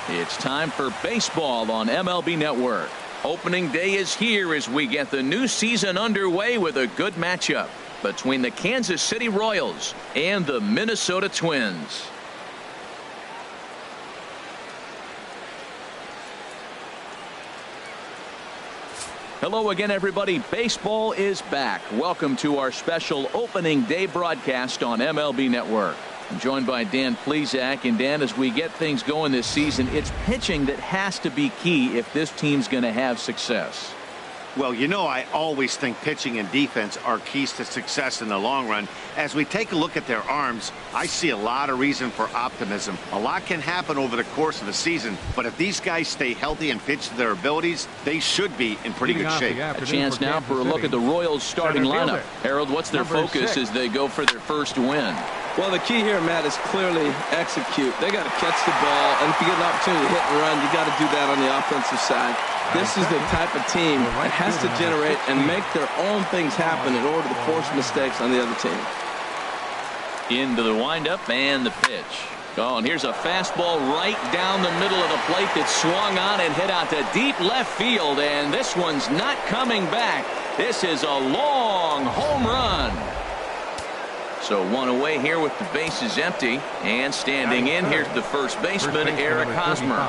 It's time for baseball on MLB Network. Opening day is here as we get the new season underway with a good matchup between the Kansas City Royals and the Minnesota Twins. Hello again, everybody. Baseball is back. Welcome to our special opening day broadcast on MLB Network. I'm joined by Dan Plesac. And Dan, as we get things going this season, it's pitching that has to be key if this team's going to have success. Well, you know, I always think pitching and defense are keys to success in the long run. As we take a look at their arms, I see a lot of reason for optimism. A lot can happen over the course of the season, but if these guys stay healthy and pitch to their abilities, they should be in pretty good shape. A chance now for a look at the Royals starting lineup. Harold, what's their focus as they go for their first win? Well, the key here, Matt, is clearly execute. They got to catch the ball, and if you get an opportunity to hit and run, you got to do that on the offensive side. This is the type of team that has to generate and make their own things happen in order to force mistakes on the other team. Into the windup and the pitch. Oh, and here's a fastball right down the middle of the plate that swung on and hit out to deep left field, and this one's not coming back. This is a long home run. So one away here with the bases empty, and standing in, here's the first baseman, Eric Hosmer.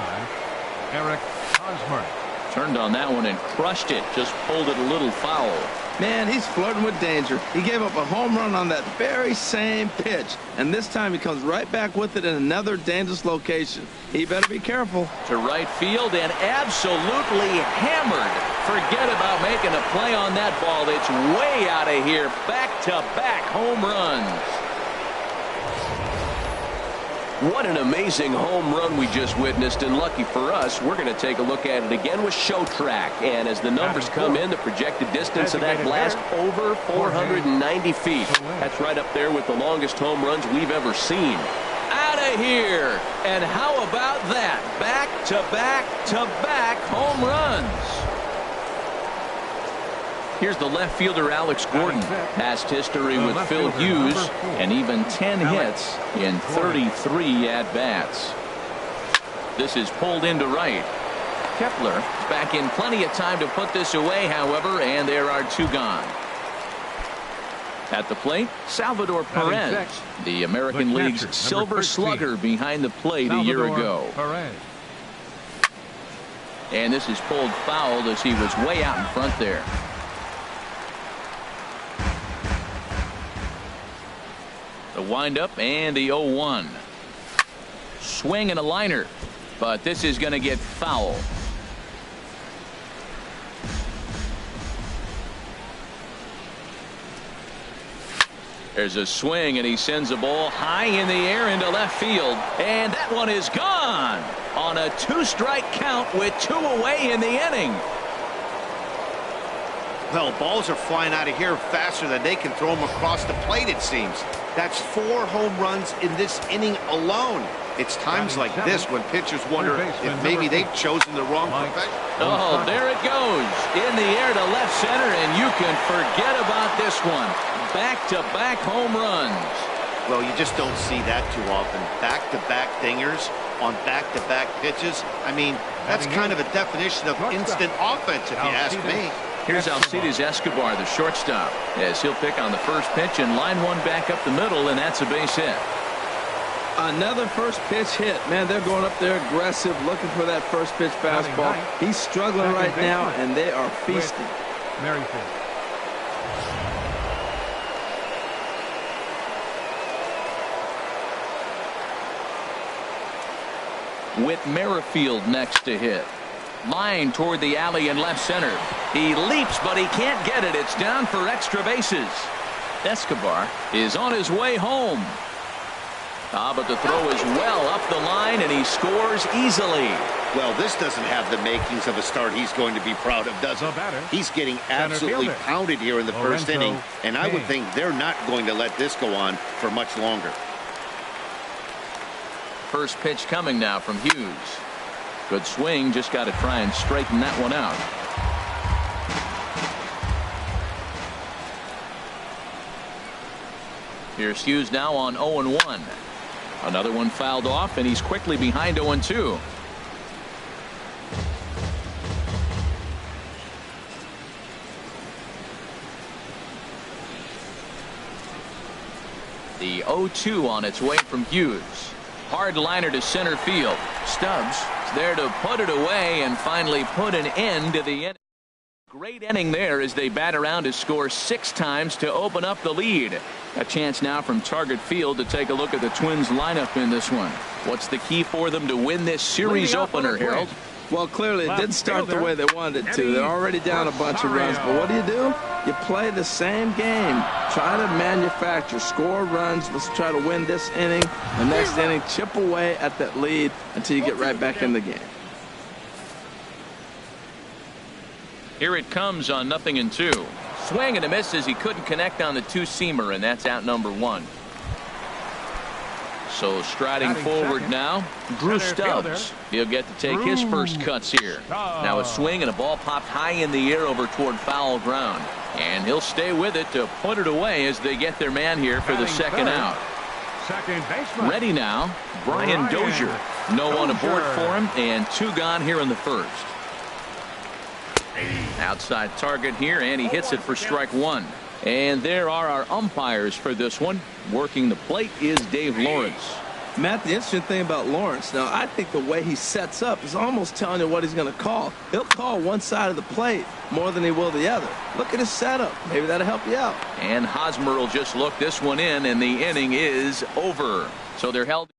Eric Hosmer. Turned on that one and crushed it. Just pulled it a little foul. Man, he's flirting with danger. He gave up a home run on that very same pitch, and this time he comes right back with it in another dangerous location. He better be careful. To right field and absolutely hammered. Forget about making a play on that ball. It's way out of here. Back-to-back home runs. What an amazing home run we just witnessed, and lucky for us, we're going to take a look at it again with Show Track. And as the numbers come in, the projected distance of that blast over 490 feet. That's right up there with the longest home runs we've ever seen. Out of here! And how about that? Back-to-back-to-back home runs. Here's the left fielder, Alex Gordon. Past history with Phil Hughes, and even 10 hits in 33 at-bats. This is pulled into right. Kepler is back in plenty of time to put this away, however, and there are two gone. At the plate, Salvador Perez, the American League's Silver Slugger behind the plate a year ago. And this is pulled foul as he was way out in front there. The windup and the 0-1. Swing and a liner, but this is going to get foul. There's a swing, and he sends a ball high in the air into left field, and that one is gone on a two-strike count with two away in the inning. Well, balls are flying out of here faster than they can throw them across the plate, it seems. That's 4 home runs in this inning alone. It's times like this when pitchers wonder if maybe they've chosen the wrong profession. Oh, there it goes. In the air to left center, and you can forget about this one. Back-to-back home runs. Well, you just don't see that too often. Back-to-back dingers on back-to-back pitches. I mean, that's kind of a definition of instant offense, if you ask me. Here's Alcides Escobar, the shortstop, as he'll pick on the first pitch and line one back up the middle, and that's a base hit. Another first pitch hit. Man, they're going up there aggressive, looking for that first pitch fastball. He's struggling right now, and they are feasting. Merrifield. With Merrifield next to hit. Line toward the alley in left center. He leaps, but he can't get it. It's down for extra bases. Escobar is on his way home. But the throw is well up the line, and he scores easily. Well, this doesn't have the makings of a start he's going to be proud of, does it? He's getting absolutely pounded here in the first inning, and I would think they're not going to let this go on for much longer. First pitch coming now from Hughes. Good swing, just got to try and straighten that one out. Here's Hughes now on 0-1. Another one fouled off, and he's quickly behind 0-2. The 0-2 on its way from Hughes. Hard liner to center field. Stubbs is there to put it away and finally put an end to the inning. Great inning there as they bat around to score 6 times to open up the lead. A chance now from Target Field to take a look at the Twins lineup in this one. What's the key for them to win this series opener, Harold? Well, clearly it didn't start the way they wanted it to. They're already down a bunch of runs. But what do? You play the same game. Try to manufacture, score runs. Let's try to win this inning. The next inning, chip away at that lead until you get right back in the game. Here it comes on 0-2. Swing and a miss as he couldn't connect on the two-seamer, and that's out number 1. So striding forward now, Drew Stubbs. He'll get to take his first cuts here. Now a swing and a ball popped high in the air over toward foul ground. And he'll stay with it to put it away as they get their man here for the second out. Ready now, Brian Dozier. No one aboard for him, and 2 gone here in the first. Outside target here, and he hits it for strike 1. And there are our umpires for this one. Working the plate is Dave Lawrence. Matt, the interesting thing about Lawrence, now I think the way he sets up is almost telling you what he's going to call. He'll call one side of the plate more than he will the other. Look at his setup. Maybe that'll help you out. And Hosmer will just look this one in, and the inning is over. So they're held.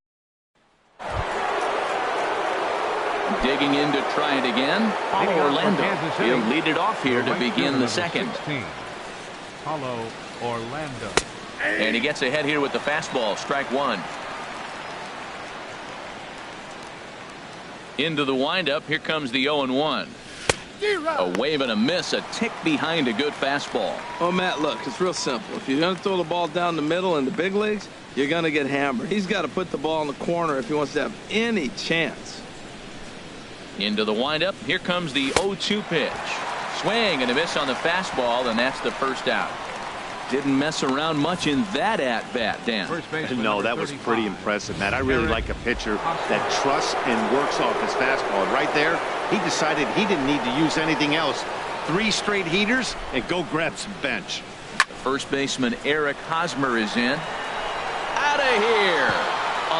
Digging in to try it again. Paulo Orlando. He'll lead it off here to begin the second. Paulo Orlando. And he gets ahead here with the fastball. Strike 1. Into the windup. Here comes the 0-1. A wave and a miss. A tick behind a good fastball. Oh, Matt, look, it's real simple. If you're going to throw the ball down the middle in the big leagues, you're going to get hammered. He's got to put the ball in the corner if he wants to have any chance. Into the windup. Here comes the 0-2 pitch. Swing and a miss on the fastball, and that's the first out. Didn't mess around much in that at-bat, Dan. No, that was pretty impressive, Matt. I really like a pitcher that trusts and works off his fastball. And right there, he decided he didn't need to use anything else. 3 straight heaters and go grab some bench. First baseman Eric Hosmer is in. Out of here.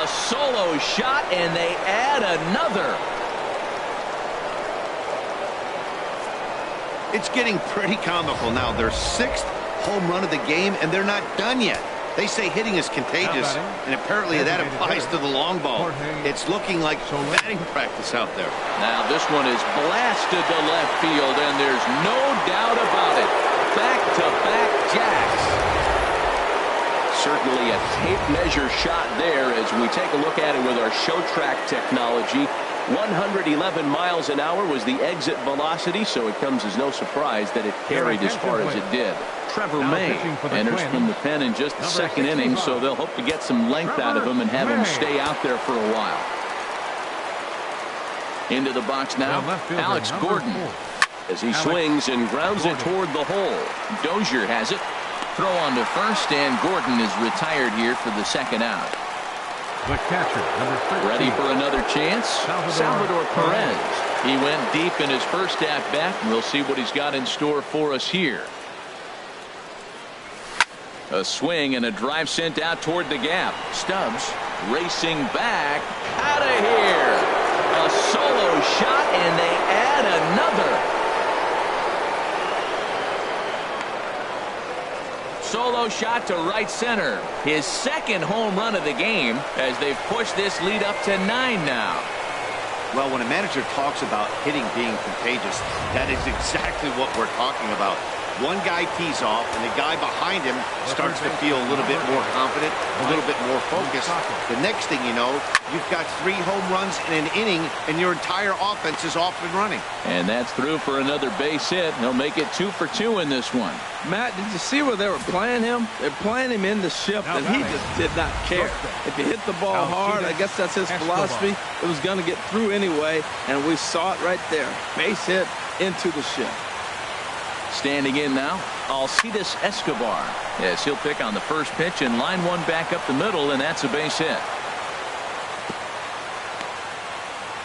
A solo shot, and they add another. It's getting pretty comical now. Their 6th home run of the game, and they're not done yet. They say hitting is contagious, and apparently that applies to the long ball. It's looking like batting practice out there. Now this one is blasted to left field, and there's no doubt about it. Back-to-back jacks. Certainly a tape measure shot there as we take a look at it with our show track technology. 111 miles an hour was the exit velocity, so it comes as no surprise that it carried as far as it did. Trevor May enters from the pen in just the second inning, so they'll hope to get some length out of him and have him stay out there for a while. Into the box now, Alex Gordon, as he swings and grounds it toward the hole. Dozier has it. Throw on to first, and Gordon is retired here for the second out. The catcher, number 13. Ready for another chance? Salvador Perez. He went deep in his first at-bat, and we'll see what he's got in store for us here. A swing and a drive sent out toward the gap. Stubbs racing back. Out of here. A solo shot, and they add another. Solo shot to right center. His 2nd home run of the game as they've pushed this lead up to 9 now. Well, when a manager talks about hitting being contagious, that is exactly what we're talking about. One guy tees off, and the guy behind him starts to feel a little bit more confident, a little bit more focused. The next thing you know, you've got 3 home runs in an inning, and your entire offense is off and running. And that's through for another base hit. He'll make it 2 for 2 in this one. Matt, did you see where they were playing him? They're playing him in the shift, and he just did not care. If you hit the ball hard, I guess that's his philosophy. It was going to get through anyway, and we saw it right there. Base hit into the shift. Standing in now, Alcides Escobar. Yes, he'll pick on the first pitch and line one back up the middle, and that's a base hit.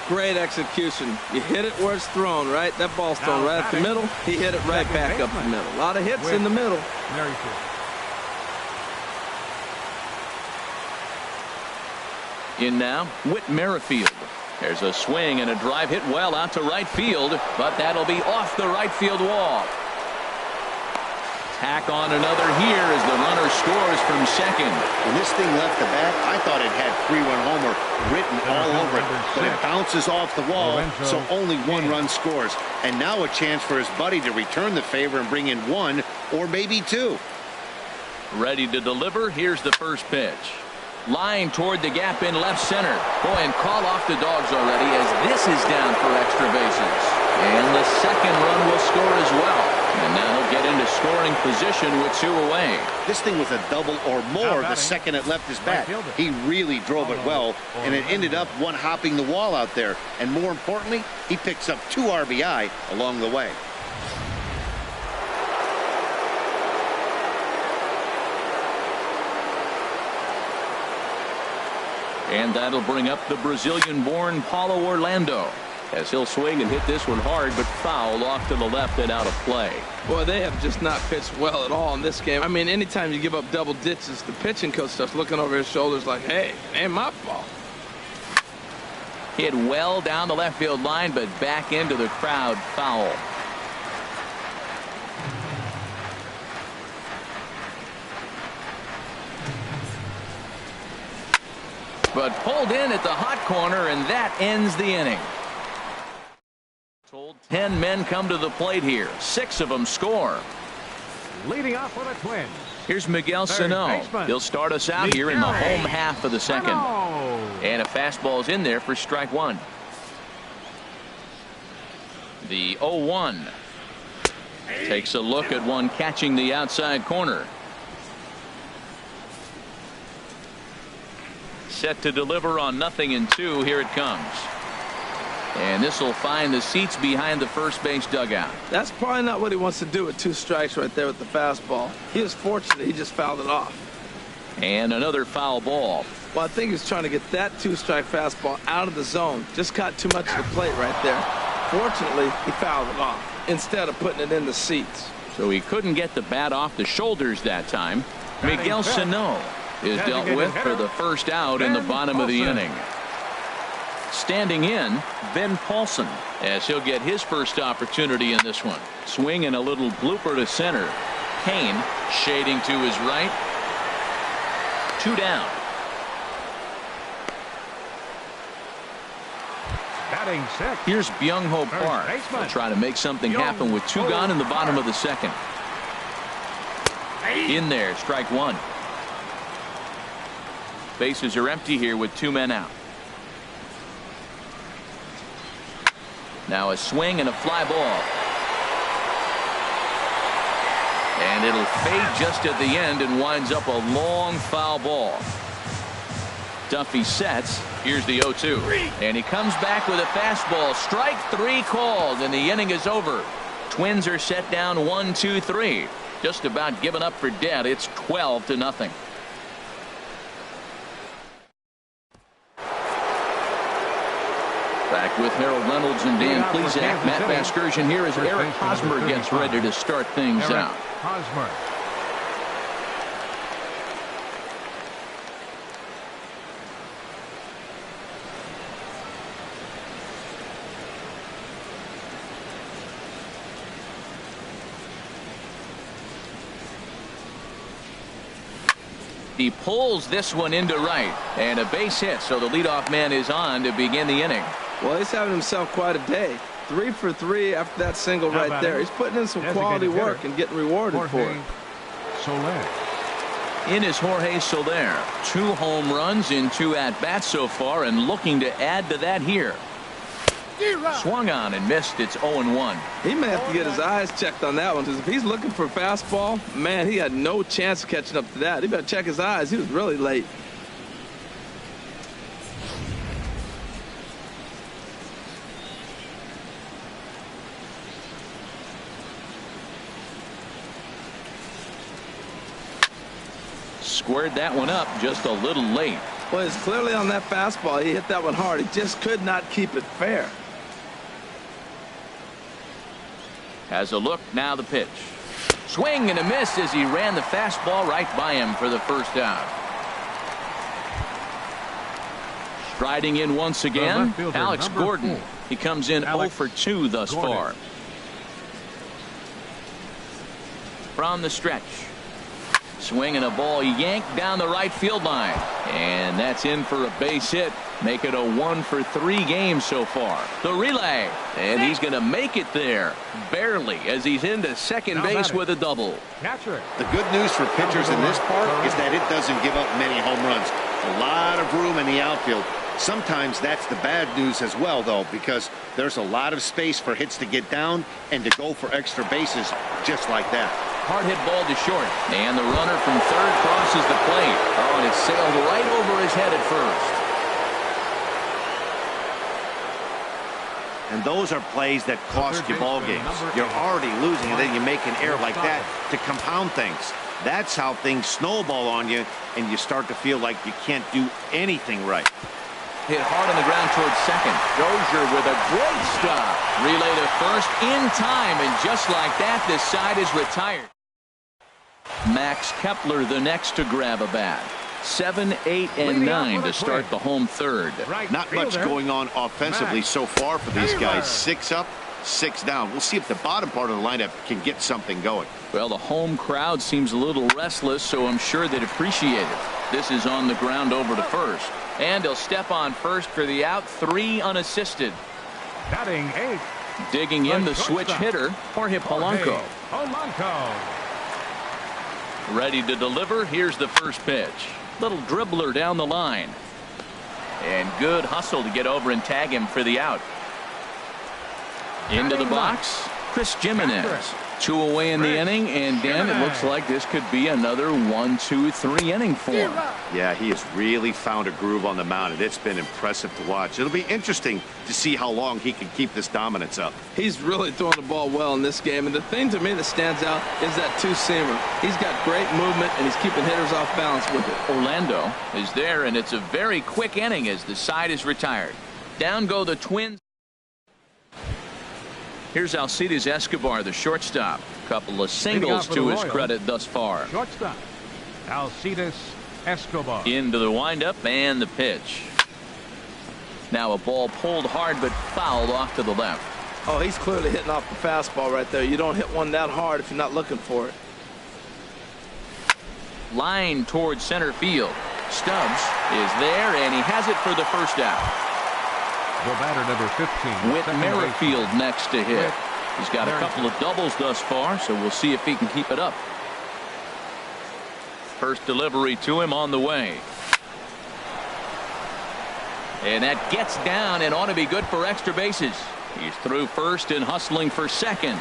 Great execution. You hit it where it's thrown, right? That ball's thrown right up the middle. He hit it right back up the middle. A lot of hits in the middle. In now, Whit Merrifield. There's a swing and a drive hit well out to right field, but that'll be off the right field wall. Tack on another here as the runner scores from second. When this thing left the bat, I thought it had 3-run homer written all over it, but it bounces off the wall, so only 1 run scores. And now a chance for his buddy to return the favor and bring in 1 or maybe 2. Ready to deliver. Here's the first pitch. Line toward the gap in left center. Boy, and call off the Dogs already as this is down for extra bases. And the second run will score as well. And now he'll get into scoring position with 2 away. This thing was a double or more the second it left his bat. He really drove it well, and it ended up one hopping the wall out there. And more importantly, he picks up 2 RBI along the way. And that'll bring up the Brazilian-born Paulo Orlando, as he'll swing and hit this one hard, but foul off to the left and out of play. Boy, they have just not pitched well at all in this game. I mean, anytime you give up double ditches, the pitching coach starts looking over his shoulders like, hey, it ain't my fault. Hit well down the left field line, but back into the crowd, foul. But pulled in at the hot corner, and that ends the inning. 10 men come to the plate here. 6 of them score. Leading off for the Twins. Here's Miguel Sano. He'll start us out here in the home half of the second. And a fastball's in there for strike 1. The 0-1. Takes a look at one catching the outside corner. Set to deliver on 0-2. Here it comes. And this will find the seats behind the first base dugout. That's probably not what he wants to do with 2 strikes right there with the fastball. He was fortunate he just fouled it off. And another foul ball. Well, I think he's trying to get that 2-strike fastball out of the zone. Just caught too much of the plate right there. Fortunately, he fouled it off instead of putting it in the seats. So he couldn't get the bat off the shoulders that time. Miguel Sano is dealt with for the first out in the bottom of the inning. Standing in, Ben Paulson, as he'll get his first opportunity in this one. Swing and a little blooper to center. Kane shading to his right. 2 down. Batting six. Here's Byung-Ho Park. He'll try to make something happen with 2 gone in the bottom of the second. In there, strike 1. Bases are empty here with 2 men out. Now a swing and a fly ball. And it'll fade just at the end and winds up a long foul ball. Duffy sets. Here's the 0-2. And he comes back with a fastball. Strike 3 called, and the inning is over. Twins are set down 1-2-3. Just about given up for dead. It's 12-0. Back with Harold Reynolds and Dan Plesac. Matt Vasgersian here as Eric Hosmer gets ready to start things out. Hosmer. He pulls this one into right, and a base hit, so the leadoff man is on to begin the inning. Well, he's having himself quite a day. 3 for 3 after that single right there. He's putting in some quality work and getting rewarded for it. Soler. In is Jorge Soler. 2 home runs in 2 at-bats so far, and looking to add to that here. Swung on and missed. It's 0-1. He may have to get his eyes checked on that one, because if he's looking for a fastball, man, he had no chance of catching up to that. He better check his eyes. He was really late. Squared that one up just a little late. Well, it's clearly on that fastball. He hit that one hard. He just could not keep it fair. Has a look, now the pitch. Swing and a miss as he ran the fastball right by him for the first out. Striding in once again, left fielder, Alex number Gordon. 4. He comes in 0 Alex for 2 thus Gordon. far. From the stretch. Swinging a ball yanked down the right field line. And that's in for a base hit. Make it a 1 for 3 game so far. The relay. And he's going to make it there. Barely, as he's into second base with a double. Catcher. The good news for pitchers in this part is that it doesn't give up many home runs. A lot of room in the outfield. Sometimes that's the bad news as well, though, because there's a lot of space for hits to get down and to go for extra bases just like that. Hard hit ball to short. And the runner from third crosses the plate. Oh, and it sailed right over his head at first. And those are plays that cost you ball games. You're already losing, and then you make an error like that to compound things. That's how things snowball on you, and you start to feel like you can't do anything right. Hit hard on the ground towards second. Dozier with a great stop. Relay to first in time, and just like that, this side is retired. Max Kepler the next to grab a bat. 7, 8, and 9 to start the home third. Not much going on offensively so far for these guys. 6 up, 6 down. We'll see if the bottom part of the lineup can get something going. Well, the home crowd seems a little restless, so I'm sure they'd appreciate it. This is on the ground over to first. And he'll step on first for the out. 3 unassisted. Batting 8. Digging in the switch hitter, Jorge Polanco. Ready to deliver. Here's the first pitch. Little dribbler down the line. And good hustle to get over and tag him for the out. Into the box, Chris Jimenez. 2 away in the inning, and Dan, it looks like this could be another 1, 2, 3 inning for him. Yeah, he has really found a groove on the mound, and it's been impressive to watch. It'll be interesting to see how long he can keep this dominance up. He's really throwing the ball well in this game, and the thing to me that stands out is that two-seamer. He's got great movement, and he's keeping hitters off balance with it. Orlando is there, and it's a very quick inning as the side is retired. Down go the Twins. Here's Alcides Escobar, the shortstop. Couple of singles to his credit thus far. Shortstop, Alcides Escobar. Into the windup and the pitch. Now a ball pulled hard but fouled off to the left. Oh, he's clearly hitting off the fastball right there. You don't hit one that hard if you're not looking for it. Line towards center field. Stubbs is there, and he has it for the first out. The batter, number 15. Whit Merrifield next to hit. He's got a couple of doubles thus far, so we'll see if he can keep it up. First delivery to him on the way. And that gets down and ought to be good for extra bases. He's through first and hustling for second.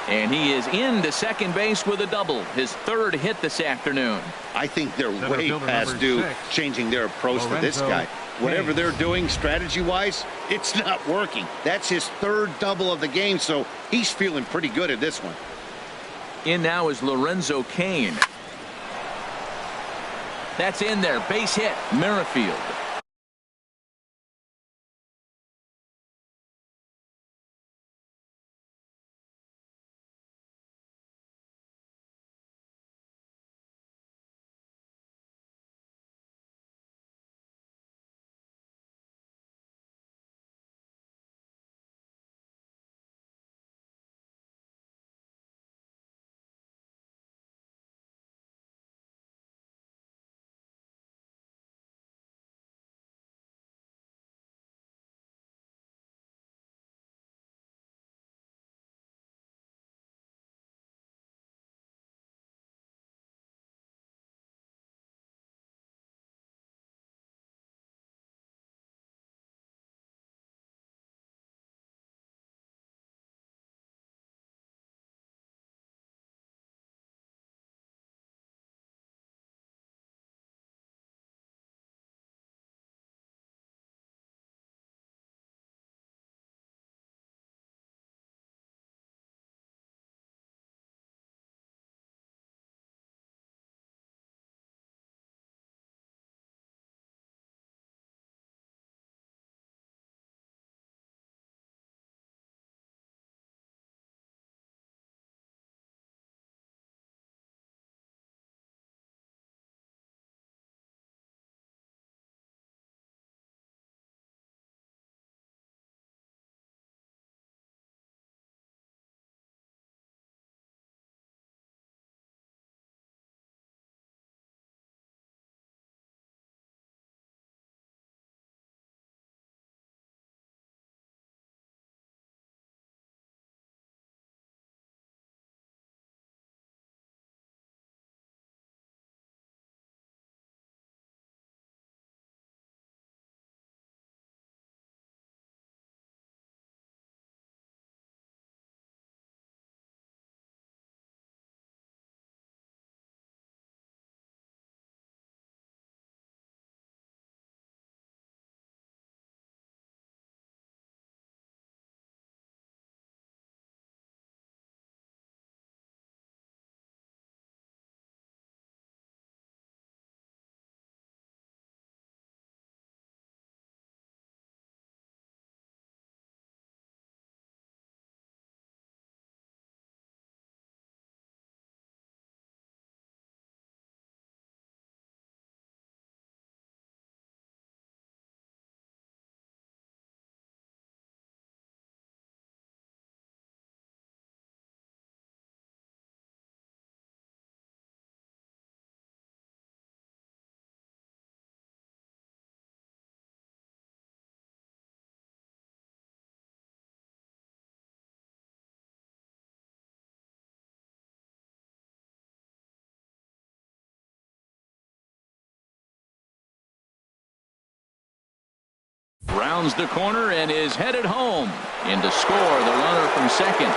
And he is into second base with a double. His 3rd hit this afternoon. I think they're way past due changing their approach to this guy. Whatever they're doing strategy-wise, it's not working. That's his 3rd double of the game, so he's feeling pretty good at this one. In now is Lorenzo Cain. That's in there. Base hit. Merrifield. Rounds the corner and is headed home. In to score, the runner from second.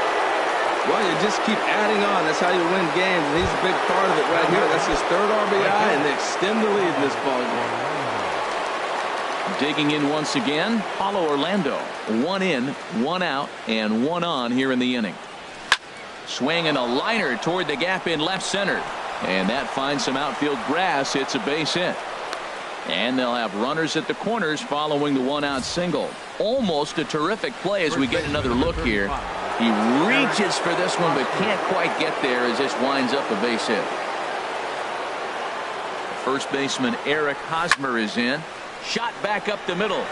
Well, you just keep adding on. That's how you win games, and he's a big part of it right here. That's his third RBI, and they extend the lead in this ball game. Digging in once again, Paulo Orlando. 1 in, 1 out, and 1 on here in the inning. Swinging a liner toward the gap in left center. And that finds some outfield grass. It's a base hit. And they'll have runners at the corners following the 1-out single. Almost a terrific play as we get another look here. He reaches for this one but can't quite get there as this winds up a base hit. First baseman Eric Hosmer is in. Shot back up the middle.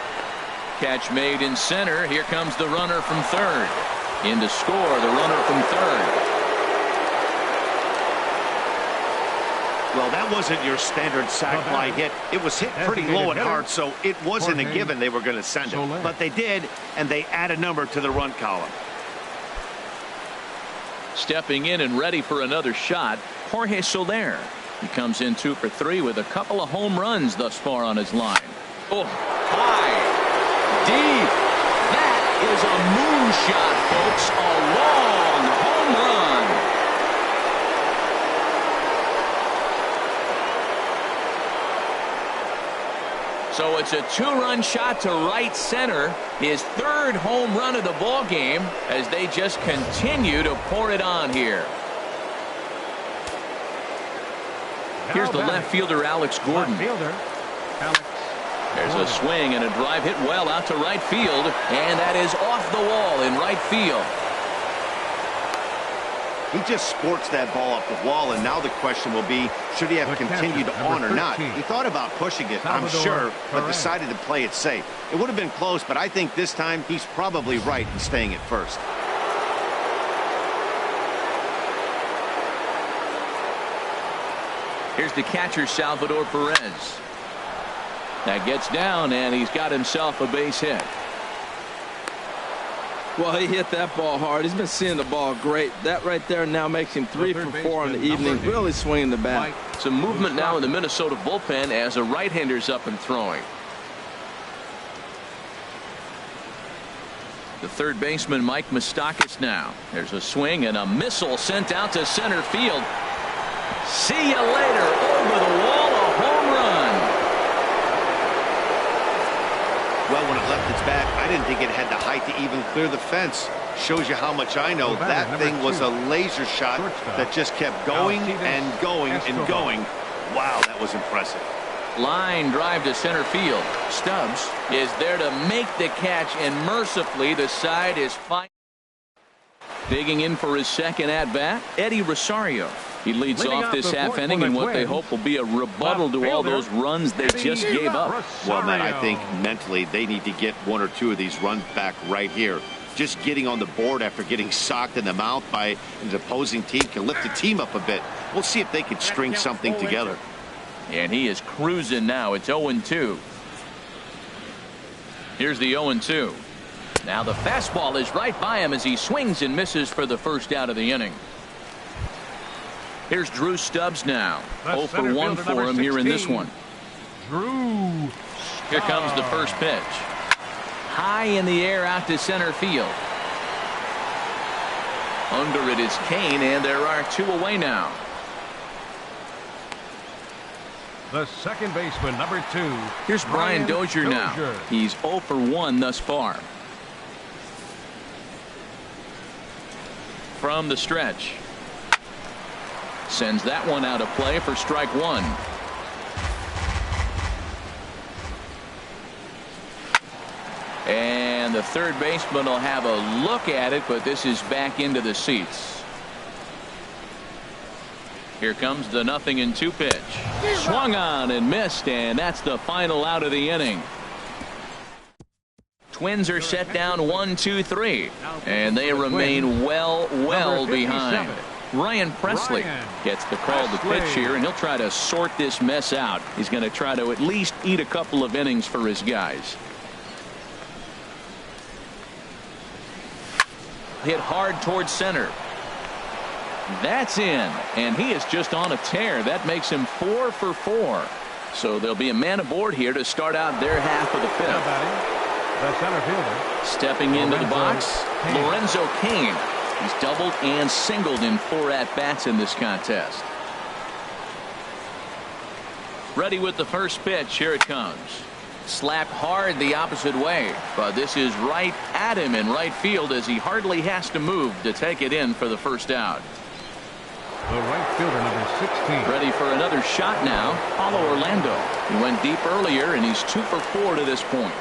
Catch made in center. Here comes the runner from third. In to score, the runner from third. Well, that wasn't your standard sac fly hit. It was hit pretty low and hard, so it wasn't a given they were going to send it. But they did, and they add a number to the run column. Stepping in and ready for another shot, Jorge Soler. He comes in 2 for 3 with a couple of home runs thus far on his line. Oh, high, deep. That is a moonshot, folks. A long home run. So it's a 2-run shot to right center. His 3rd home run of the ball game as they just continue to pour it on here. Here's the left fielder, Alex Gordon. There's a swing and a drive hit well out to right field, and that is off the wall in right field. He just sports that ball up the wall, and now the question will be, should he have continued on or not? He thought about pushing it, I'm sure, but decided to play it safe. It would have been close, but I think this time he's probably right in staying at first. Here's the catcher, Salvador Perez. That gets down, and he's got himself a base hit. Well, he hit that ball hard. He's been seeing the ball great. That right there now makes him 3 for 4 on the evening. Really swinging the bat. Some movement now in the Minnesota bullpen as a right-hander's up and throwing. The third baseman, Mike Moustakas now. There's a swing and a missile sent out to center field. See you later. Over the wall, a home run. Well, when it left its bat, I didn't think it had the height to even clear the fence. Shows you how much I know. That thing was a laser shot that just kept going and going and going. Wow, that was impressive. Line drive to center field. Stubbs is there to make the catch, and mercifully the side is fine. Digging in for his second at-bat, Eddie Rosario. He leads off this half inning in what they hope will be a rebuttal to all those runs they just gave up. Well, Matt, I think mentally they need to get 1 or 2 of these runs back right here. Just getting on the board after getting socked in the mouth by an opposing team can lift the team up a bit. We'll see if they can string something together. And he is cruising now. It's 0-2. Here's the 0-2. Now the fastball is right by him as he swings and misses for the first out of the inning. Here's Drew Stubbs now. 0 for 1 for him here in this one. Here comes the first pitch. High in the air out to center field. Under it is Kane, and there are 2 away now. The second baseman, number 2. Here's Brian Dozier now. He's 0 for 1 thus far. From the stretch. Sends that one out of play for strike 1. And the third baseman will have a look at it, but this is back into the seats. Here comes the 0-2 pitch. Swung on and missed, and that's the final out of the inning. Twins are set down 1-2-3, and they remain well behind. Ryan Presley gets the call to pitch here, and he'll try to sort this mess out. He's going to try to at least eat a couple of innings for his guys. Hit hard towards center. That's in, and he is just on a tear. That makes him 4 for 4. So there'll be a man aboard here to start out their half of the 5th. The center fielder. Stepping into the box, Lorenzo Cain. He's doubled and singled in 4 at-bats in this contest. Ready with the first pitch. Here it comes. Slapped hard the opposite way, but this is right at him in right field as he hardly has to move to take it in for the first out. The right fielder, number 16. Ready for another shot now. Paulo Orlando. He went deep earlier, and he's 2 for 4 to this point.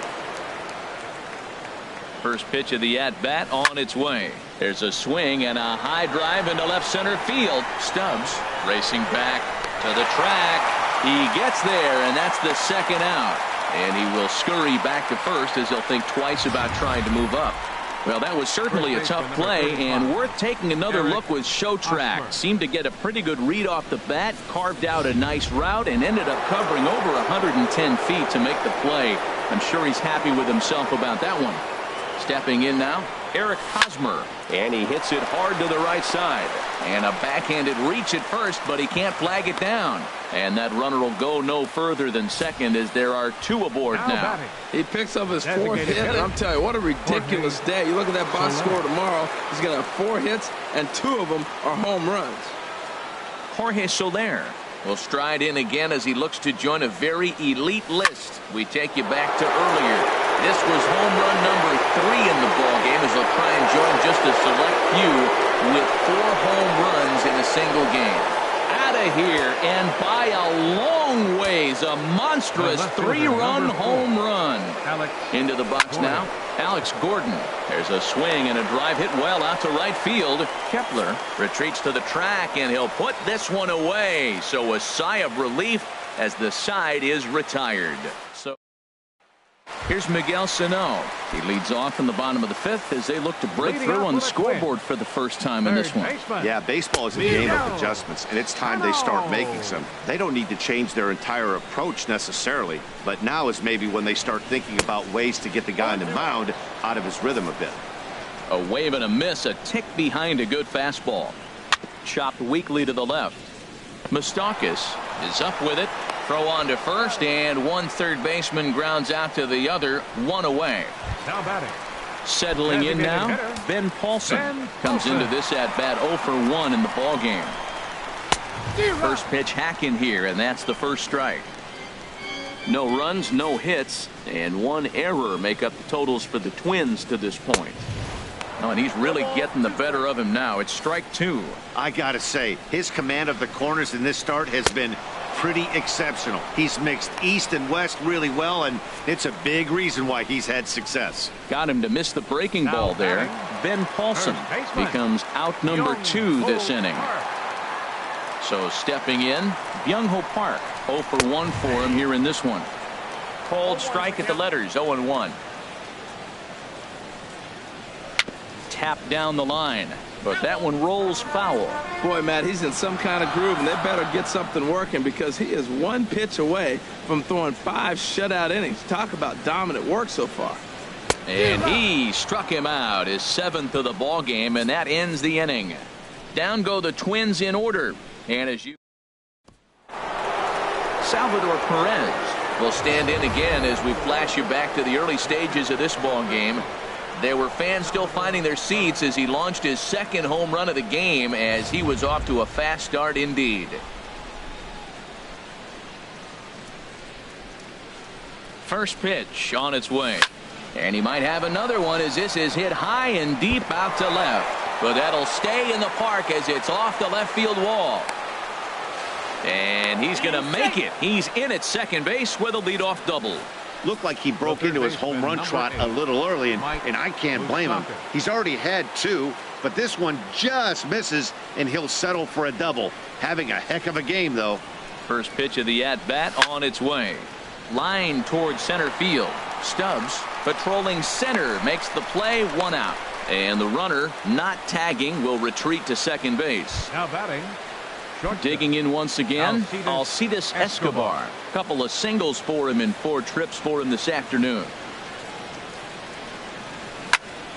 First pitch of the at-bat on its way. There's a swing and a high drive into left center field. Stubbs racing back to the track. He gets there, and that's the second out. And he will scurry back to first as he'll think twice about trying to move up. Well, that was certainly a tough play and worth taking another look with Show Track. Seemed to get a pretty good read off the bat, carved out a nice route, and ended up covering over 110 feet to make the play. I'm sure he's happy with himself about that one. Stepping in now, Eric Hosmer, and he hits it hard to the right side. And a backhanded reach at first, but he can't flag it down. And that runner will go no further than second as there are 2 aboard now. He picks up his 4th hit, and I'm telling you, what a ridiculous day. You look at that box score tomorrow, he's going to have 4 hits, and 2 of them are home runs. Jorge Soler will stride in again as he looks to join a very elite list. We take you back to earlier. This was home run number 3 in the ballgame as he'll try and join just a select few with 4 home runs in a single game. Out of here and by a long ways, a monstrous 3-run home run. Into the box now, Alex Gordon. There's a swing and a drive hit well out to right field. Kepler retreats to the track and he'll put this one away. So a sigh of relief as the side is retired. So here's Miguel Sano. He leads off in the bottom of the 5th as they look to break through on the scoreboard for the first time in this one. Yeah, baseball is a game of adjustments, and it's time they start making some. They don't need to change their entire approach necessarily, but now is maybe when they start thinking about ways to get the guy on the mound out of his rhythm a bit. A wave and a miss, a tick behind a good fastball. Chopped weakly to the left. Moustakas is up with it. Throw on to first, and one third baseman grounds out to the other, 1 away. Now batting. Settling in now, Ben Paulson comes into this at bat 0 for 1 in the ball game. First pitch hacking here, and that's the first strike. No runs, no hits, and 1 error make up the totals for the Twins to this point. Oh, and he's really getting the better of him now. It's strike 2. I gotta say, his command of the corners in this start has been pretty exceptional. He's mixed east and west really well, and it's a big reason why he's had success. Got him to miss the breaking ball there. Ben Paulson becomes out number 2 this inning. So stepping in, Byung-Ho Park, 0 for 1 for him here in this one. Called strike at the letters, 0-1. Tap down the line, but that one rolls foul. Boy, Matt, he's in some kind of groove, and they better get something working because he is 1 pitch away from throwing 5 shutout innings. Talk about dominant work so far. And he struck him out, his 7th of the ball game, and that ends the inning. Down go the Twins in order, and as you Salvador Perez will stand in again as we flash you back to the early stages of this ball game. There were fans still finding their seats as he launched his 2nd home run of the game as he was off to a fast start indeed. First pitch on its way. And he might have another one as this is hit high and deep out to left. But that'll stay in the park as it's off the left field wall. And he's going to make it. He's in at second base with a leadoff double. Looked like he broke into his home run trot a little early, and I can't blame him. He's already had 2, but this one just misses, and he'll settle for a double. Having a heck of a game, though. First pitch of the at-bat on its way. Line towards center field. Stubbs patrolling center makes the play, 1 out. And the runner not tagging will retreat to second base. Now batting. Digging in once again, Alcides Escobar. Couple of singles for him in 4 trips for him this afternoon.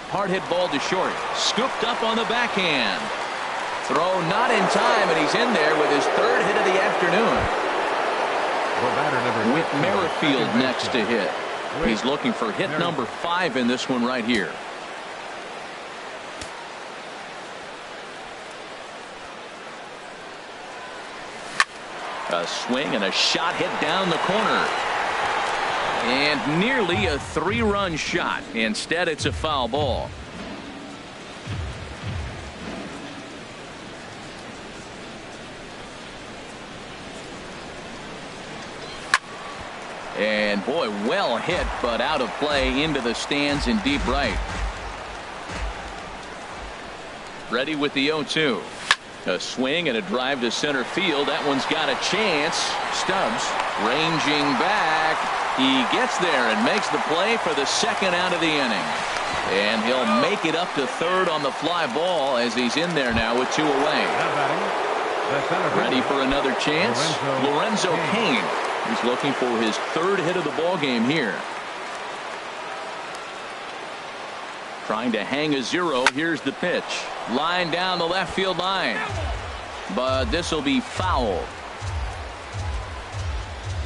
Hard hit ball to short. Scooped up on the backhand. Throw not in time, and he's in there with his 3rd hit of the afternoon. With Merrifield next to hit. He's looking for hit number 5 in this one right here. A swing and a shot hit down the corner. And nearly a 3-run shot. Instead, it's a foul ball. And boy, well hit, but out of play into the stands in deep right. Ready with the 0-2. A swing and a drive to center field. That one's got a chance. Stubbs ranging back. He gets there and makes the play for the second out of the inning. And he'll make it up to third on the fly ball as he's in there now with 2 away. Ready for another chance. Lorenzo Cain. He's looking for his 3rd hit of the ball game here. Trying to hang a 0. Here's the pitch. Line down the left field line. But this will be foul.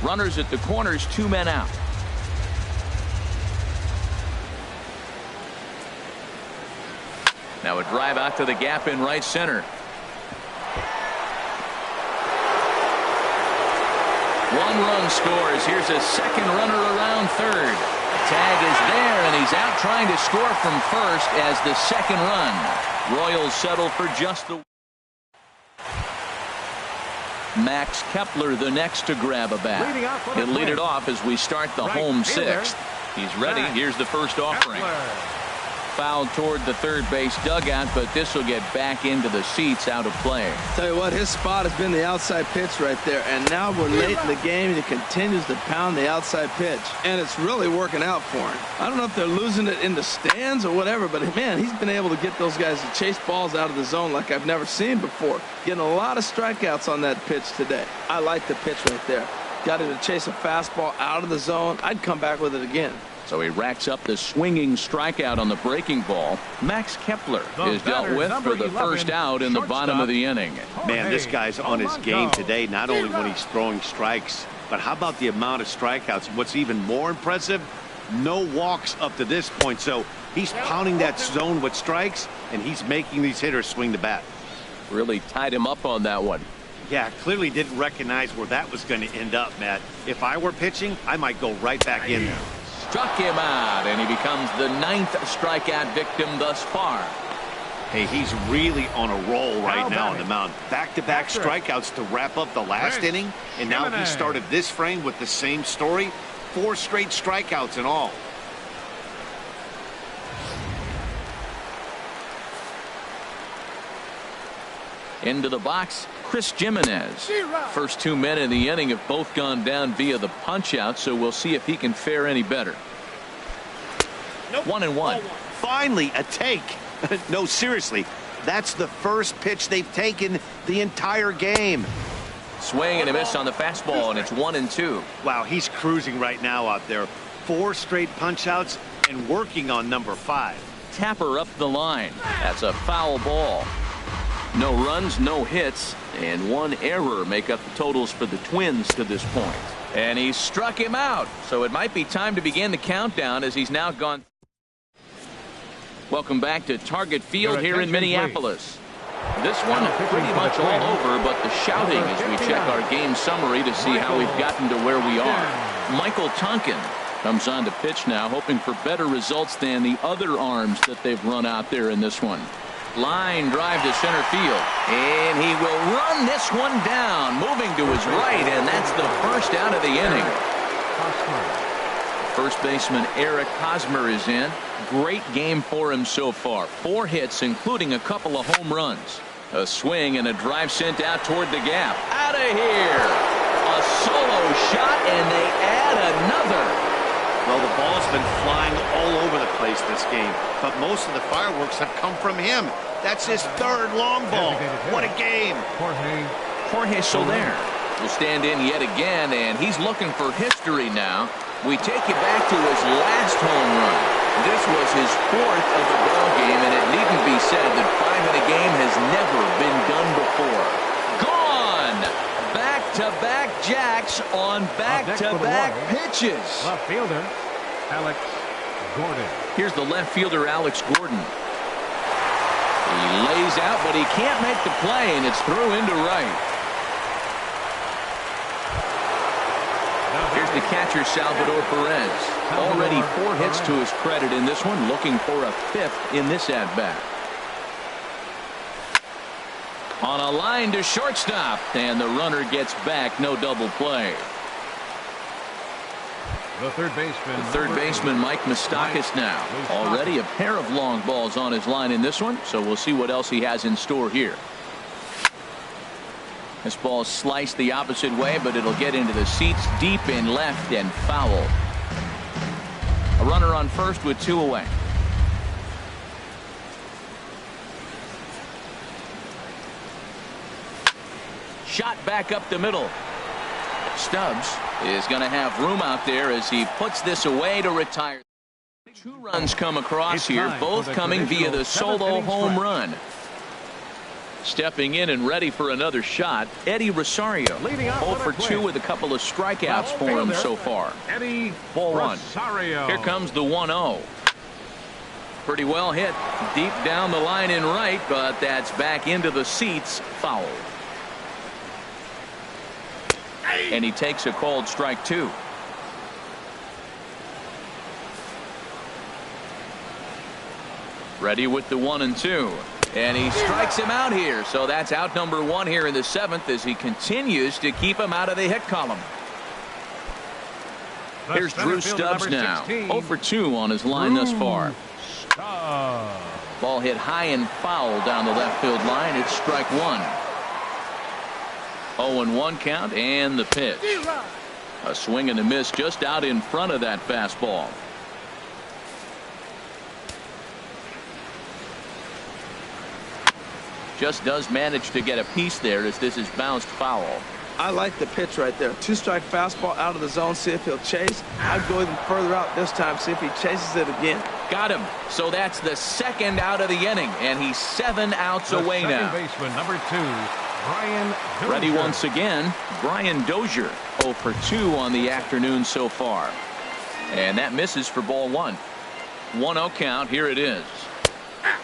Runners at the corners, 2 men out. Now a drive out to the gap in right center. 1 run scores. Here's a second runner around third. Tag is there, and he's out trying to score from first as the second run. Royals settle for just the... Max Kepler the next to grab a bat. He'll lead it off as we start the home 6th. He's ready. Here's the first offering. Fouled toward the third base dugout, but this will get back into the seats, out of play. Tell you what, his spot has been the outside pitch right there, and now we're late in the game and he continues to pound the outside pitch, and it's really working out for him. I don't know if they're losing it in the stands or whatever, but man, he's been able to get those guys to chase balls out of the zone like I've never seen before. Getting a lot of strikeouts on that pitch today. I like the pitch right there. Got him to chase a fastball out of the zone. I'd come back with it again. So he racks up the swinging strikeout on the breaking ball. Max Kepler is dealt with for the first out in the bottom of the inning. Man, this guy's on his game today, not only when he's throwing strikes, but how about the amount of strikeouts? What's even more impressive, no walks up to this point. So he's pounding that zone with strikes, and he's making these hitters swing the bat. Really tied him up on that one. Yeah, clearly didn't recognize where that was going to end up, Matt. If I were pitching, I might go right back in there. Struck him out, and he becomes the 9th strikeout victim thus far. Hey, he's really on a roll right now on the mound. Back-to-back strikeouts to wrap up the last inning, and now he started this frame with the same story. 4 straight strikeouts in all. Into the box, Chris Jimenez. First 2 men in the inning have both gone down via the punch-out, so we'll see if he can fare any better. 1-1. Finally, a take. No, seriously, that's the first pitch they've taken the entire game. Swing and a miss on the fastball, and it's 1-2. Wow, he's cruising right now out there. 4 straight punch-outs and working on number 5. Tapper up the line. That's a foul ball. No runs, no hits, and 1 error make up the totals for the Twins to this point. And he struck him out, so it might be time to begin the countdown as he's now gone. Welcome back to Target Field here in Minneapolis. This one pretty much all over, but the shouting as we check our game summary to see how we've gotten to where we are. Michael Tonkin comes on to pitch now, hoping for better results than the other arms that they've run out there in this one. Line drive to center field, and he will run this one down, moving to his right, and that's the first out of the inning. First baseman Eric Hosmer is in. Great game for him so far. 4 hits, including a couple of home runs. A swing and a drive sent out toward the gap. Out of here! A solo shot, and they add another. Well, the ball's been flying all over the place this game, but most of the fireworks have come from him. That's his 3rd long ball. What a game. Jorge Soler will stand in yet again, and he's looking for history now. We take you back to his last home run. This was his 4th of the ball game, and it needn't be said that 5 in a game has never been done before. Gone! Back-to-back jacks on back-to-back pitches. Left fielder. Alex Gordon. Here's the left fielder, Alex Gordon. He lays out, but he can't make the play, and it's through into right. Here's the catcher, Salvador Perez. Already 4 hits to his credit in this one, looking for a 5th in this at-bat. On a line to shortstop, and the runner gets back. No double play. The third baseman, Mike Moustakas now. Already a pair of long balls on his line in this one, so we'll see what else he has in store here. This ball sliced the opposite way, but it'll get into the seats deep in left and foul. A runner on first with 2 away. Shot back up the middle. Stubbs is going to have room out there as he puts this away to retire. 2 runs come across here, both coming via the solo home run. Stepping in and ready for another shot, Eddie Rosario. 0 for 2 with a couple of strikeouts for him so far. Ball 1. Here comes the 1-0. Pretty well hit deep down the line in right, but that's back into the seats. Foul. And he takes a called strike 2. Ready with the 1-2. And he strikes him out here. So that's out number 1 here in the 7th as he continues to keep him out of the hit column. Here's Drew Stubbs now. 0 for 2 on his line thus far. Ball hit high and foul down the left field line. It's strike 1. 0-1 count and the pitch. A swing and a miss just out in front of that fastball. Just does manage to get a piece there as this is bounced foul. I like the pitch right there. 2-strike fastball out of the zone. See if he'll chase. I'd go even further out this time. See if he chases it again. Got him. So that's the 2nd out of the inning, and he's 7 outs away now. Baseman number 2, Brian Dozier. Ready once again, Brian Dozier. 0 for 2 on the afternoon so far. And that misses for ball 1. 1-0 count. Here it is.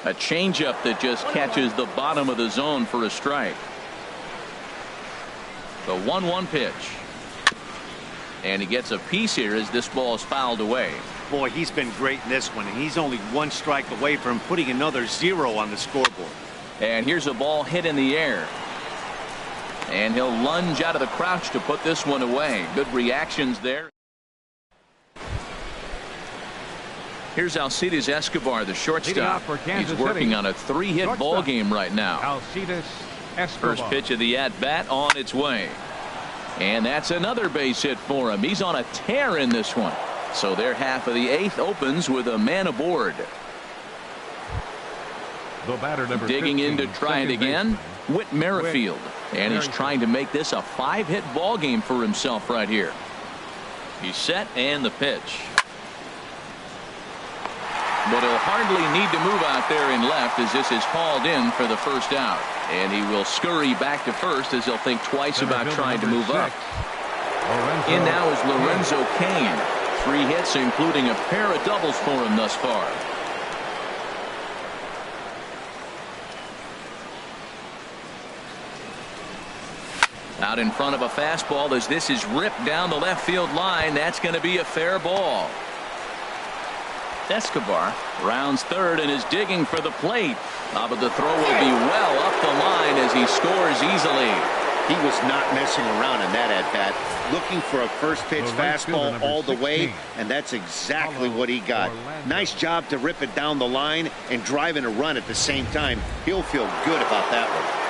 A changeup that just catches the bottom of the zone for a strike. The 1-1 pitch. And he gets a piece here as this ball is fouled away. Boy, he's been great in this one, and he's only 1 strike away from putting another 0 on the scoreboard. And here's a ball hit in the air. And he'll lunge out of the crouch to put this one away. Good reactions there. Here's Alcides Escobar, the shortstop. He's working on a 3-hit ball game right now. Alcides Escobar. First pitch of the at-bat on its way. And that's another base hit for him. He's on a tear in this one. So their half of the 8th opens with a man aboard. The batter number digging 15, in to try it again, Whit Merrifield. And he's Merrifield. trying to make this a 5-hit ball game for himself right here. He's set and the pitch. But he'll hardly need to move out there in left as this is hauled in for the first out. And he will scurry back to first as he'll think twice about trying to move up. In now is Lorenzo Cain. 3 hits, including a pair of doubles for him thus far. Out in front of a fastball as this is ripped down the left field line. That's going to be a fair ball. Escobar rounds third and is digging for the plate. But the throw will be well up the line as he scores easily. He was not messing around in that at-bat, looking for a first-pitch fastball all the way, and that's exactly what he got. Nice job to rip it down the line and drive in a run at the same time. He'll feel good about that one.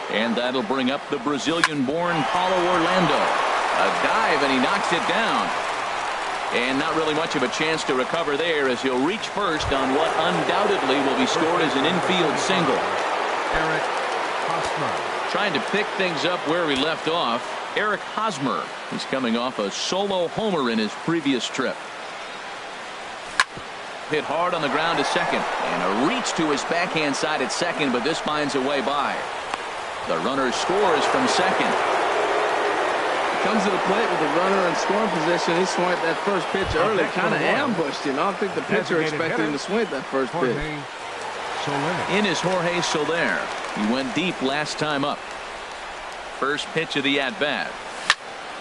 And that'll bring up the Brazilian-born Paulo Orlando. A dive, and he knocks it down. And not really much of a chance to recover there as he'll reach first on what undoubtedly will be scored as an infield single. Eric Hosmer. Trying to pick things up where we left off. Eric Hosmer. He's coming off a solo homer in his previous trip. Hit hard on the ground to second. And a reach to his backhand side at second, but this finds a way by. The runner scores from second. comes to the plate with the runner in scoring position. He swung at that first pitch early, kind of ambushed him. I don't think the pitcher expected him to swing at that first pitch. In is Jorge Soler. He went deep last time up. First pitch of the at-bat.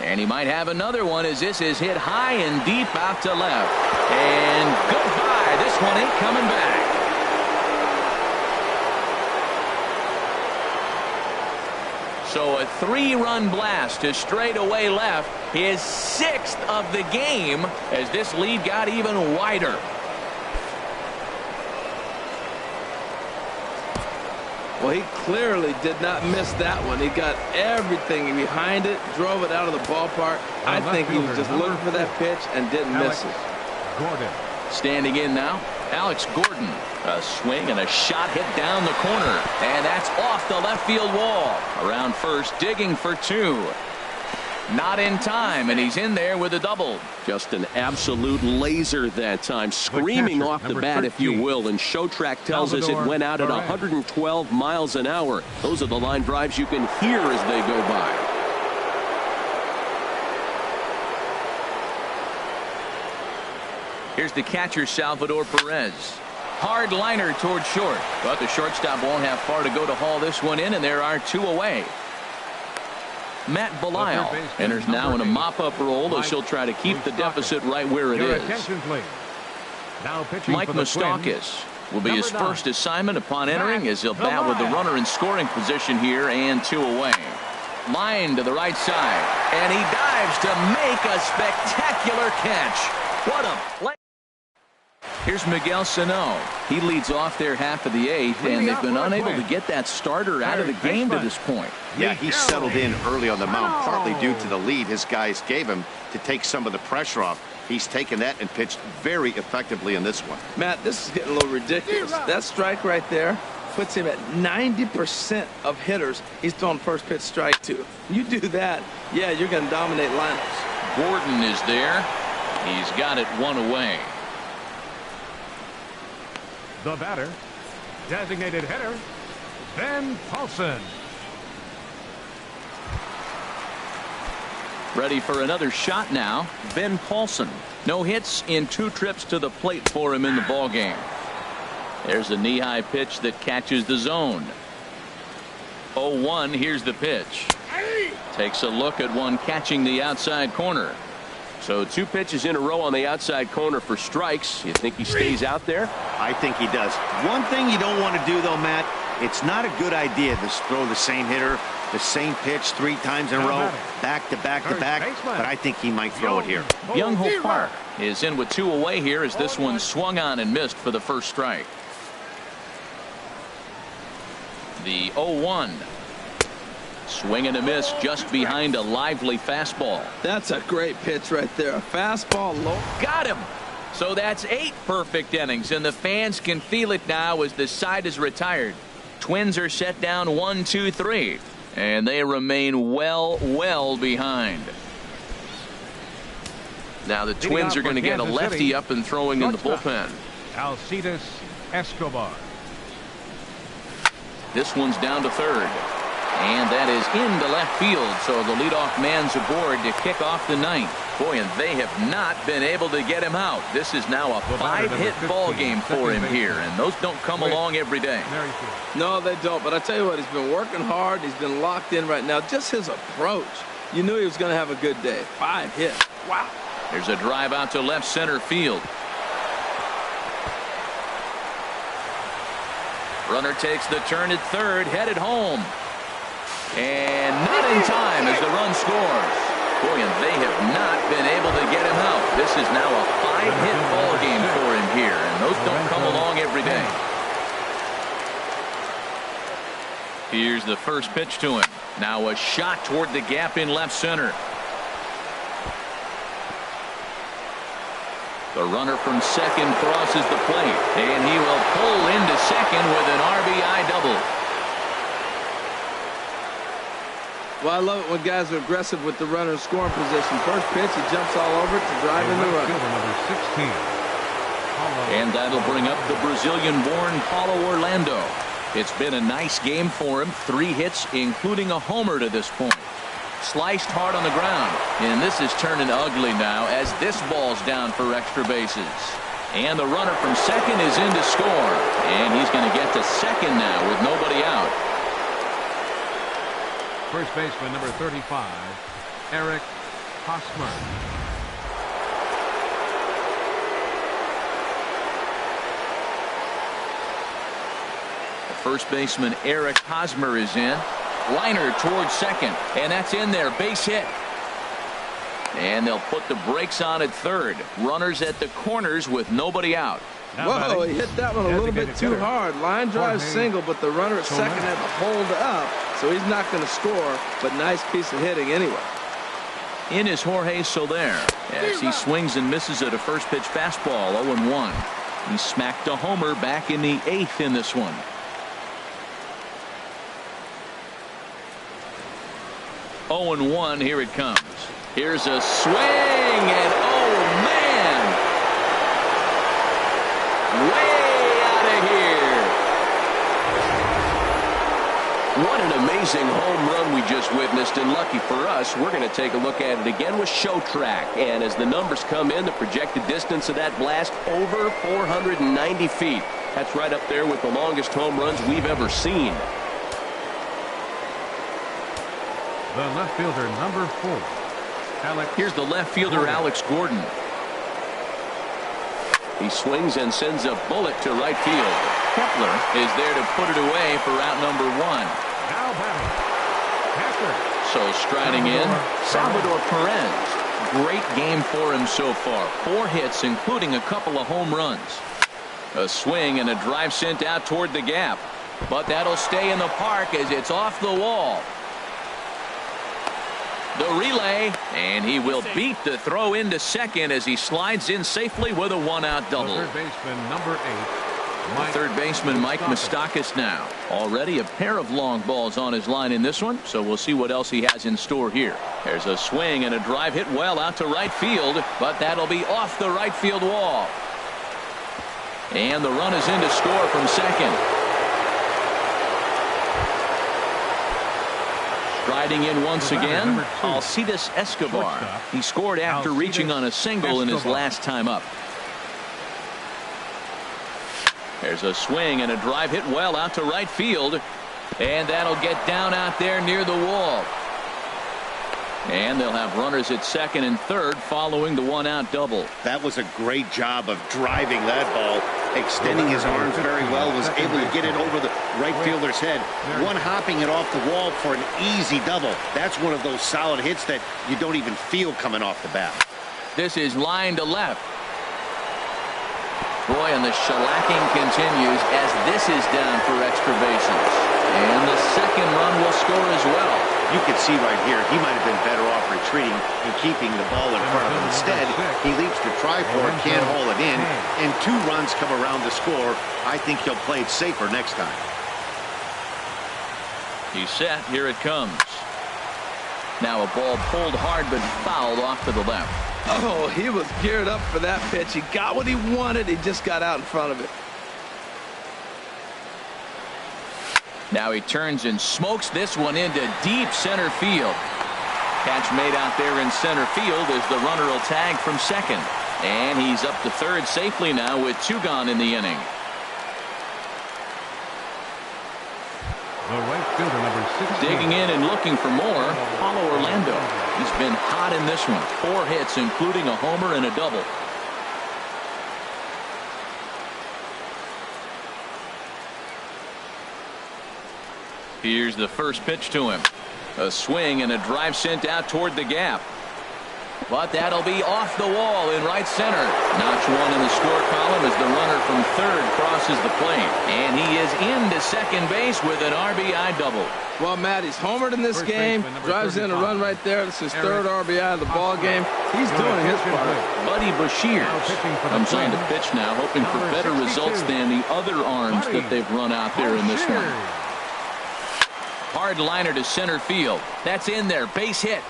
And he might have another one as this is hit high and deep out to left. And goodbye. This one ain't coming back. So a 3-run blast to straightaway left. His 6th of the game as this lead got even wider. Well, he clearly did not miss that one. He got everything behind it, drove it out of the ballpark. I think he was just looking for that pitch and didn't miss it. Gordon. Standing in now, Alex Gordon. A swing and a shot hit down the corner. And that's off the left field wall. Around first, digging for 2. Not in time, and he's in there with a double. Just an absolute laser that time, screaming off the bat, if you will. And Showtrack tells us it went out at 112 miles an hour. Those are the line drives you can hear as they go by. Here's the catcher, Salvador Perez. Hard liner toward short, but the shortstop won't have far to go to haul this one in, and there are 2 away. Matt Belisle enters now in a mop-up role as he'll try to keep the deficit right where it is. Mike Moustakas will be his first assignment upon entering as he'll bat with the runner in scoring position here and 2 away. Line to the right side, and he dives to make a spectacular catch. What a play. Here's Miguel Sano. He leads off their half of the 8th, and they've been unable to get that starter out of the game to this point. Yeah, he settled in early on the mound, partly due to the lead his guys gave him to take some of the pressure off. He's taken that and pitched very effectively in this one. Matt, this is getting a little ridiculous. That strike right there puts him at 90% of hitters he's thrown first pitch strike to. You do that, yeah, you're going to dominate lineups. Gordon is there. He's got it 1 away. The batter, designated hitter, Ben Paulson. Ready for another shot now, Ben Paulson. No hits in 2 trips to the plate for him in the ballgame. There's a knee-high pitch that catches the zone. 0-1, here's the pitch. Takes a look at one catching the outside corner. So 2 pitches in a row on the outside corner for strikes. You think he stays out there? I think he does. One thing you don't want to do, though, Matt, it's not a good idea to throw the same hitter, the same pitch 3 times in a row, back to back to back, but I think he might throw it here. Byung-Ho Park is in with 2 away here as this one swung on and missed for the first strike. The 0-1. Swing and a miss just behind a lively fastball. That's a great pitch right there. A fastball low. Got him. So that's 8 perfect innings, and the fans can feel it now as the side is retired. Twins are set down 1-2-3, and they remain well behind. Now the Twins are going to get a lefty up and throwing in the bullpen. Alcides Escobar. This one's down to third. And that is into left field, so the leadoff man's aboard to kick off the 9th. Boy, and they have not been able to get him out. This is now a 5-hit ball game for him here, and those don't come along every day. No, they don't, but I tell you what, he's been working hard. He's been locked in right now. Just his approach. You knew he was going to have a good day. 5 hits. Wow. There's a drive out to left center field. Runner takes the turn at third, headed home. And not in time as the run scores. Boy, and they have not been able to get him out. This is now a 5-hit ball game for him here, and those don't come along every day. Here's the first pitch to him. Now a shot toward the gap in left center. The runner from second crosses the plate, and he will pull into second with an RBI double. Well, I love it when guys are aggressive with the runner in scoring position. First pitch, he jumps all over it to drive in the run. And that'll bring up the Brazilian-born Paulo Orlando. It's been a nice game for him. 3 hits, including a homer to this point. Sliced hard on the ground. And this is turning ugly now as this ball's down for extra bases. And the runner from second is in to score. And he's going to get to second now with nobody out. First baseman number 35, Eric Hosmer. First baseman Eric Hosmer is in. Liner towards second, and that's in there. Base hit. And they'll put the brakes on at third. Runners at the corners with nobody out. Whoa, he hit that one a little bit too hard. Line drive single, but the runner at second had to hold up, so he's not going to score, but nice piece of hitting anyway. In is Jorge Soler as he swings and misses at a first pitch fastball. 0-1. He smacked a homer back in the 8th in this one. 0-1, here it comes. Here's a swing, and oh man, way out of here. What an amazing home run we just witnessed, and lucky for us, we're going to take a look at it again with Show Track. And as the numbers come in, the projected distance of that blast over 490 feet. That's right up there with the longest home runs we've ever seen. The left fielder, number 4, Alex. Here's the left fielder, Alex Gordon. He swings and sends a bullet to right field. Kepler is there to put it away for out number 1. Now batting, Kepler. So striding in, Salvador Perez. Great game for him so far. 4 hits, including a couple of home runs. A swing and a drive sent out toward the gap. But that'll stay in the park as it's off the wall. The relay, and he will beat the throw into second as he slides in safely with a 1-out double. The third baseman, number 8, Third baseman Mike Moustakas now. Already a pair of long balls on his line in this one, so we'll see what else he has in store here. There's a swing and a drive hit well out to right field, but that'll be off the right field wall. And the run is in to score from second. Striding in once again, Alcides Escobar. He scored after reaching on a single in his last time up. There's a swing and a drive hit well out to right field. And that'll get down out there near the wall. And they'll have runners at second and third following the 1-out double. That was a great job of driving that ball, extending his arms very well, was able to get it over the right fielder's head, one-hopping it off the wall for an easy double. That's one of those solid hits that you don't even feel coming off the bat. This is line to left. Boy, and the shellacking continues as this is down for extra bases. And the second run will score as well. You can see right here, he might have been better off retreating and keeping the ball in front of him. Instead, he leaps to try for it, can't haul it in, and 2 runs come around to score. I think he'll play it safer next time. He's set. Here it comes. Now a ball pulled hard but fouled off to the left. Oh, he was geared up for that pitch. He got what he wanted. He just got out in front of it. Now he turns and smokes this one into deep center field. Catch made out there in center field as the runner will tag from second. And he's up to third safely now with 2 gone in the inning. The right fielder, number 16. Digging in and looking for more, Paulo Orlando. He's been hot in this one. 4 hits, including a homer and a double. Here's the first pitch to him. A swing and a drive sent out toward the gap. But that'll be off the wall in right center. Notch 1 in the score column as the runner from third crosses the plate. And he is into second base with an RBI double. Well, Matt, he's homered in this game. Drives in a run right there. This is his 3rd RBI of the ball game. He's doing his part. Buddy Bashir comes on to pitch now, hoping for better results than the other arms that they've run out there in this one. Hard liner to center field. That's in there. Base hit.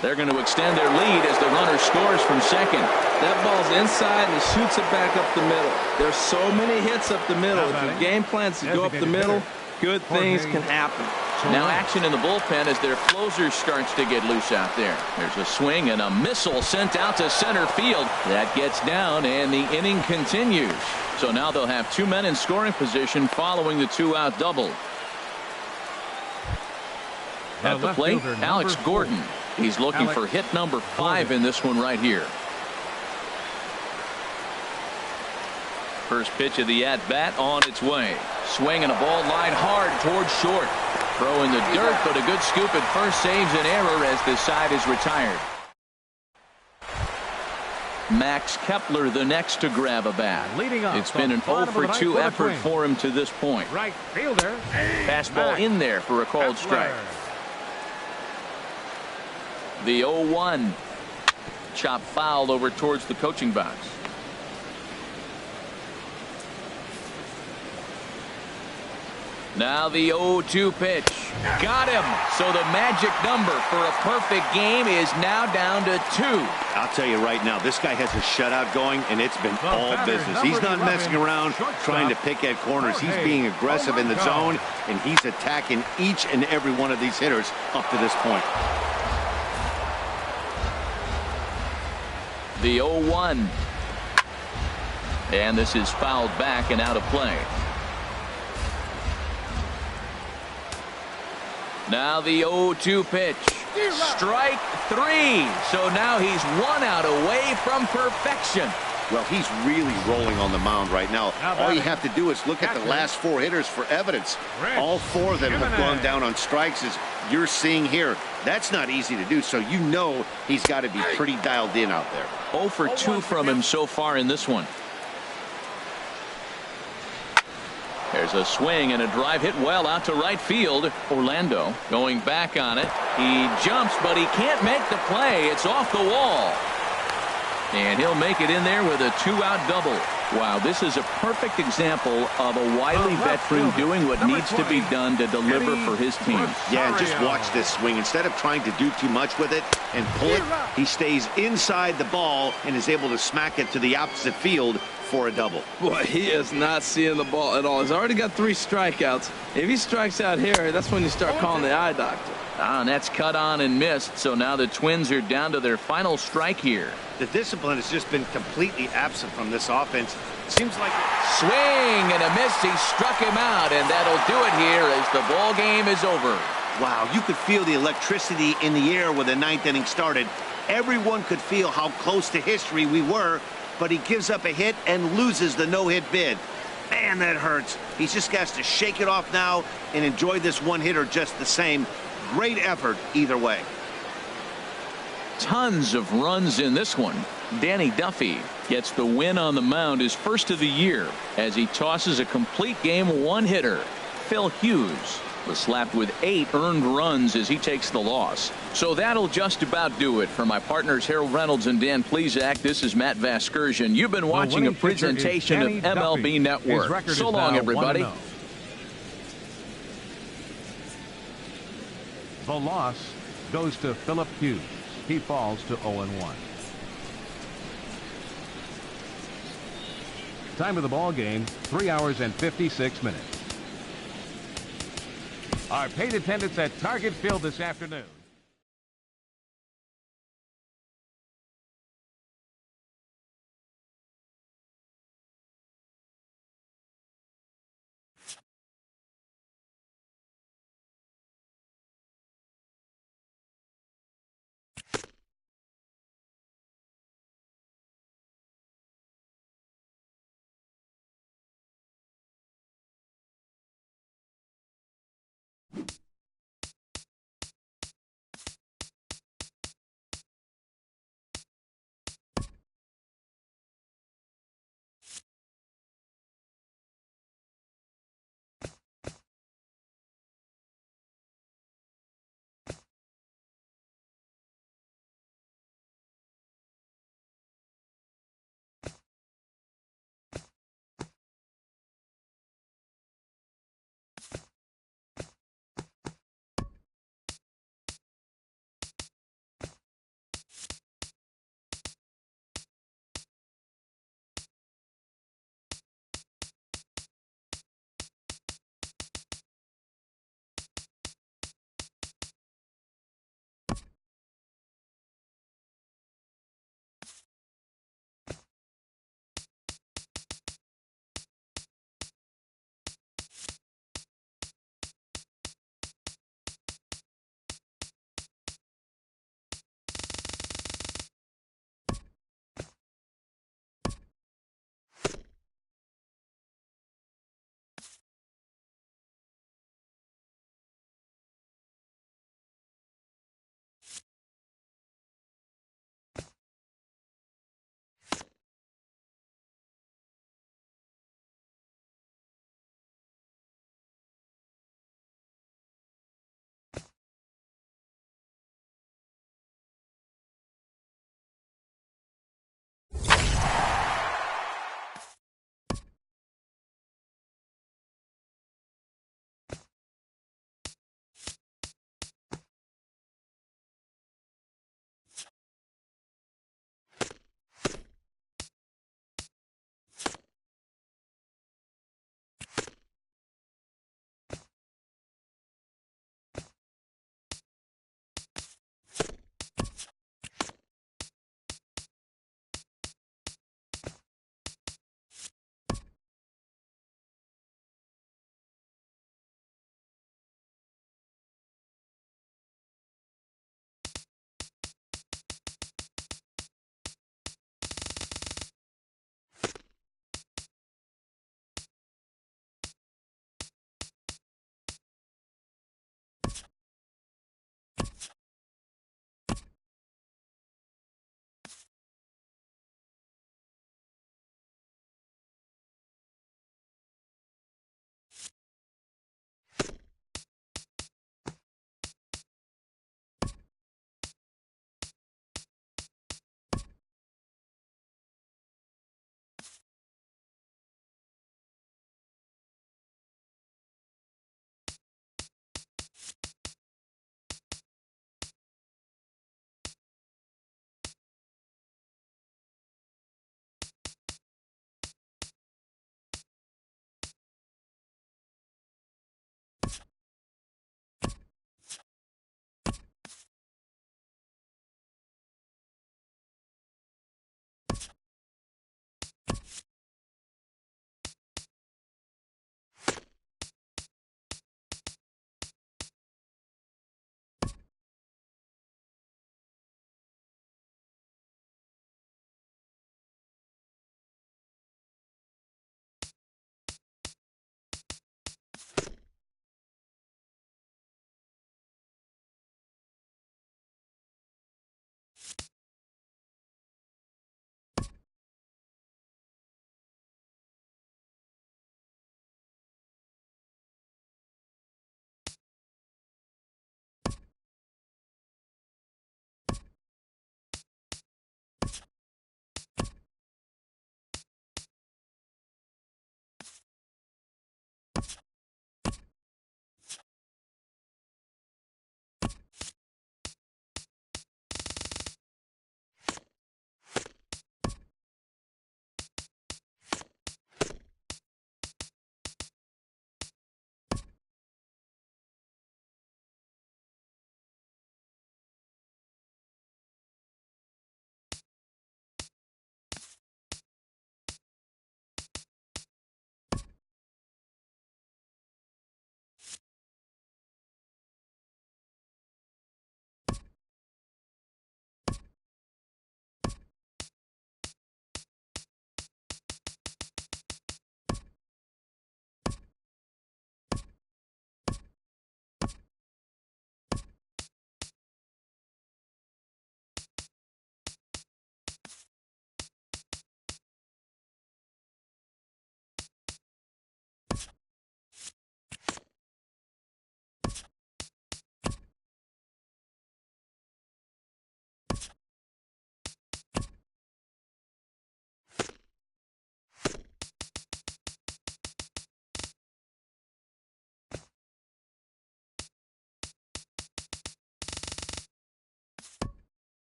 They're going to extend their lead as the runner scores from second. That ball's inside and he shoots it back up the middle. There's so many hits up the middle. If your game plan is to go up the middle, Good things can happen. Now action in the bullpen as their closer starts to get loose out there. There's a swing and a missile sent out to center field. That gets down and the inning continues. So now they'll have 2 men in scoring position following the 2-out double. At the plate, Alex Gordon. He's looking for hit number 5 in this one right here. First pitch of the at-bat on its way. Swing and a ball line hard towards short. Throw in the dirt, but a good scoop at first saves an error as the side is retired. Max Kepler the next to grab a bat. It's been an 0-for-2 effort for him to this point. Right fielder. Fastball in there for a called strike. The 0-1. Chop fouled over towards the coaching box. Now the 0-2 pitch. Got him. So the magic number for a perfect game is now down to 2. I'll tell you right now, this guy has a shutout going, and it's been all business. He's not messing around trying to pick at corners. He's being aggressive in the zone, and he's attacking each and every one of these hitters up to this point. The 0-1. And this is fouled back and out of play. Now the 0-2 pitch. Strike 3. So now he's 1 out away from perfection. Well, he's really rolling on the mound right now. All you have to do is look at the last 4 hitters for evidence. All 4 of them have gone down on strikes, as you're seeing here. That's not easy to do, so you know he's got to be pretty dialed in out there. 0-for-2 from him so far in this one. There's a swing and a drive hit well out to right field. Orlando going back on it. He jumps, but he can't make the play. It's off the wall. And he'll make it in there with a 2-out double. Wow, this is a perfect example of a wily veteran doing what needs to be done to deliver for his team. Yeah, and just watch this swing. Instead of trying to do too much with it and pull it, he stays inside the ball and is able to smack it to the opposite field for a double. Boy, he is not seeing the ball at all. He's already got 3 strikeouts. If he strikes out here, that's when you start calling the eye doctor. And that's cut on and missed. So now the Twins are down to their final strike here. The discipline has just been completely absent from this offense. It seems like swing and a miss. He struck him out, and that'll do it here as the ball game is over. Wow, you could feel the electricity in the air when the 9th inning started. Everyone could feel how close to history we were, but he gives up a hit and loses the no-hit bid. Man, that hurts. He just has to shake it off now and enjoy this one-hitter just the same. Great effort either way. Tons of runs in this one. Danny Duffy gets the win on the mound, his first of the year, as he tosses a complete game 1-hitter. Phil Hughes was slapped with 8 earned runs as he takes the loss. So that'll just about do it. For my partners Harold Reynolds and Dan Plesac, this is Matt Vasgersian. You've been watching a presentation of MLB Network. So long, everybody. The loss goes to Philip Hughes. He falls to 0-1. Time of the ball game, 3 hours and 56 minutes. Our paid attendance at Target Field this afternoon.